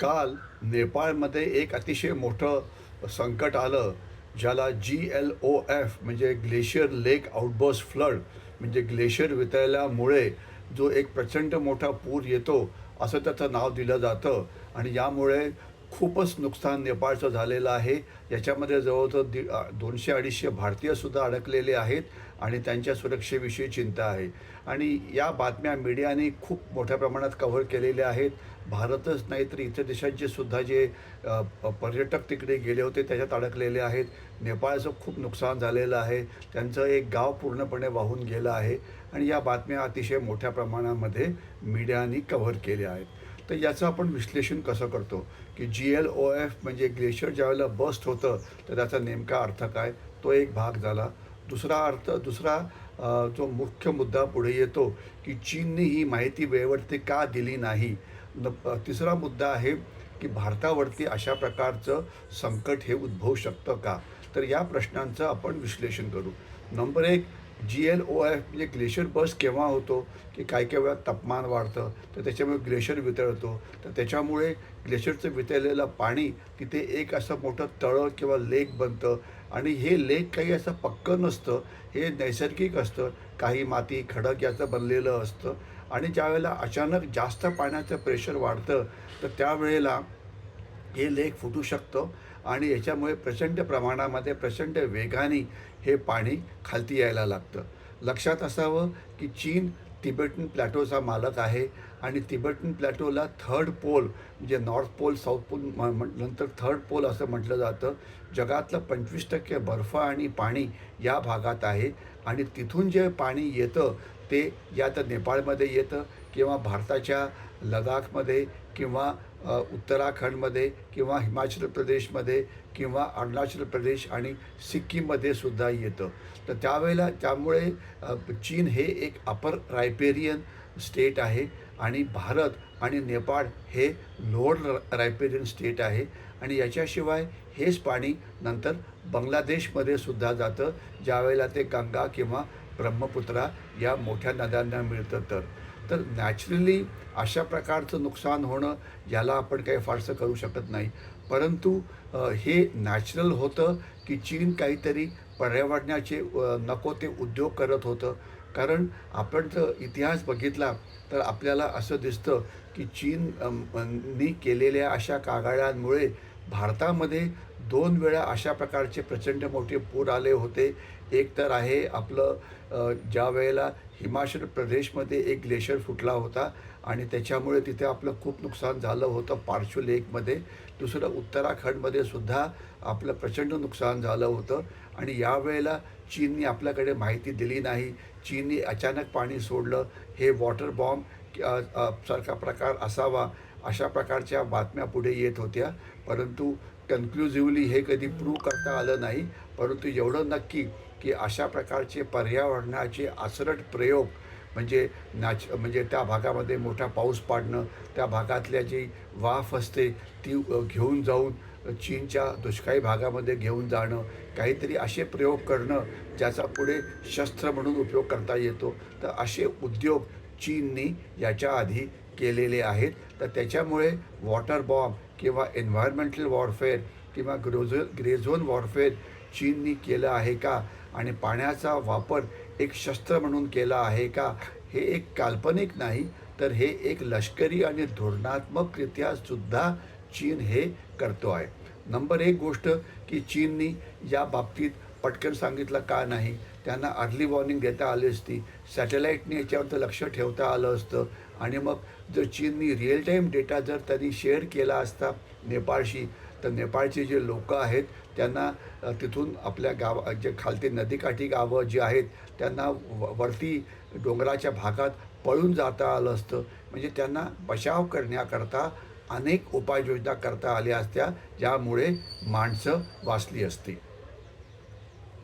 काल नेपाळमध्ये एक अतिशय मोठं संकट आलं, ज्याला GLOF म्हणजे ग्लेशियर लेक आउटबर्स्ट फ्लड, म्हणजे ग्लेशियर वितळल्यामुळे जो एक प्रचंड मोठा पूर येतो असं त्याचं नाव दिलं जातं. आणि यामुळे खूपच नुकसान नेपाळचं झालेलं आहे. याच्यामध्ये जवळजवळ 200-250 भारतीयसुद्धा अडकलेले आहेत आणि त्यांच्या सुरक्षेविषयी चिंता आहे. आणि या बातम्या मीडियाने खूप मोठ्या प्रमाणात कव्हर केलेल्या आहेत. भारतच नाही तर इतर देशांचे सुद्धा जे पर्यटक तिकडे गेले होते त्याच्यात अडकलेले आहेत. नेपाळचं खूप नुकसान झालेलं आहे. त्यांचं एक गाव पूर्णपणे वाहून गेलं आहे आणि या बातम्या अतिशय मोठ्या प्रमाणामध्ये मीडियाने कव्हर केल्या आहेत. तर याचं आपण विश्लेषण कसं करतो की GLOF म्हणजे ग्लेशियर ज्यावेळेला बस्ट होतं तर त्याचा नेमका अर्थ काय, तो एक भाग झाला. दुसरा जो मुख्य मुद्दा पुढे येतो की चीनने ही माहिती वेळेवरती का दिली नाही. तिसरा मुद्दा आहे की भारतावरती अशा प्रकारचं संकट हे उद्भवू शकतं का. तर या प्रश्नांचं आपण विश्लेषण करू. नंबर एक, GLOF म्हणजे ग्लेशियर बस्ट केव्हा होतो की काही वेळा तापमान वाढतं तर त्याच्यामुळे ग्लेशियर वितळतो. तर त्याच्यामुळे ग्लेशियरचं वितळलेलं पाणी तिथे एक असं मोठं तळं किंवा लेक बनतं आणि हे लेक काही असं पक्कं नसतं, हे नैसर्गिक असतं. काही माती खडक याचं बनलेलं असतं आणि ज्यावेळेला अचानक जास्त पाण्याचं प्रेशर वाढतं तर त्यावेळेला हे लेक फुटू शकतं आणि याच्यामुळे प्रचंड प्रमाणामध्ये प्रचंड वेगाने हे पाणी खालती यायला लागतं. लक्षात असावं की चीन तिबेटन प्लॅटोचा मालक आहे आणि तिबेटन प्लॅटोला थर्ड पोल म्हणजे नॉर्थ पोल, साऊथ पोल नंतर थर्ड पोल असं म्हटलं जातं. जगातलं 25% बर्फ आणि पाणी या भागात आहे आणि तिथून जे पाणी येतं ते या तर नेपाळमध्ये येतं किंवा भारताच्या लडाखमध्ये किंवा उत्तराखंडमध्ये किंवा हिमाचल प्रदेशमध्ये किंवा अरुणाचल प्रदेश आणि सिक्कीममध्ये सुद्धा येतं. तर त्यामुळे चीन हे एक अपर रायपेरियन स्टेट आहे आणि भारत आणि नेपाळ हे लोअर रायपेरियन स्टेट आहे आणि याच्याशिवाय हेच पाणी नंतर बांगलादेशमध्ये सुद्धा जातं, ज्यावेळेला ते गंगा किंवा ब्रह्मपुत्रा या मोठ्या नद्यांना मिळतं. तर नॅचरली अशा प्रकारचं नुकसान होणं याला आपण काही फारसं करू शकत नाही. परंतु हे नॅचरल होतं की चीन काहीतरी पर्यावरणाचे नको ते उद्योग करत होतं. कारण आपण जर इतिहास बघितला तर आपल्याला असं दिसतं की चीन नी केलेल्या अशा कारवायांमुळे भारतामध्ये 2 वेळा अशा प्रकारचे प्रचंड मोठे पूर आले होते. एक तर आहे आपलं ज्या वेळेला हिमाचल प्रदेशमध्ये एक ग्लेशियर फुटला होता आणि त्याच्यामुळे तिथे आपलं खूप नुकसान झालं होतं पार्श्व लेकमध्ये. दुसरं उत्तराखंडमध्ये सुद्धा आपलं प्रचंड नुकसान झालं होतं आणि यावेळेला चीनने आपल्याकडे माहिती दिली नाही. चीनने अचानक पाणी सोडलं. हे वॉटर बॉम्ब सारखा प्रकार असावा अशा प्रकारच्या बातम्या पुढे येत होत्या. परंतु कन्क्लुझिव्हली हे कधी प्रूव्ह करता आलं नाही. परंतु एवढं नक्की की अशा प्रकारचे पर्यावरणाचे आचरट प्रयोग म्हणजे त्या भागामध्ये मोठा पाऊस पाडणं, त्या भागातल्या जी वाफ असते ती घेऊन जाऊन चीनच्या दुष्काळी भागामध्ये घेऊन जाणं, काहीतरी असे प्रयोग करणं ज्याचा पुढे शस्त्र म्हणून उपयोग करता येतो. तर असे उद्योग चीननी याच्या आधी केलेले आहेत. तर त्याच्यामुळे वॉटर बॉम्ब किंवा एन्व्हायरमेंटल वॉरफेअर किंवा ग्रे झोन वॉरफेअर चीननी केलं आहे का आणि पाण्याचा वापर एक शस्त्र म्हणून केला आहे का, हे एक काल्पनिक नाही तर हे एक लष्करी आणि धोरणात्मकरित्या सुद्धा चीन हे करतो आहे. नंबर एक गोष्ट की चीननी या बाबतीत पटकन सांगितलं का नाही. त्यांना अर्ली वॉर्निंग देता आली असती, सॅटेलाईटने याच्यावर लक्ष ठेवता आलं असतं आणि मग जर चीननी रिअल टाईम डेटा जर त्यांनी शेअर केला असता नेपाळशी तर नेपाळचे जे लोक आहेत त्यांना तिथून आपल्या जे खालती नदीकाठी गावं जी आहेत त्यांना वरती डोंगराच्या भागात पळून जाता आलं असतं. म्हणजे त्यांना बचाव करण्याकरता अनेक उपाययोजना करता आल्या असत्या, ज्यामुळे माणसं वाचली असती.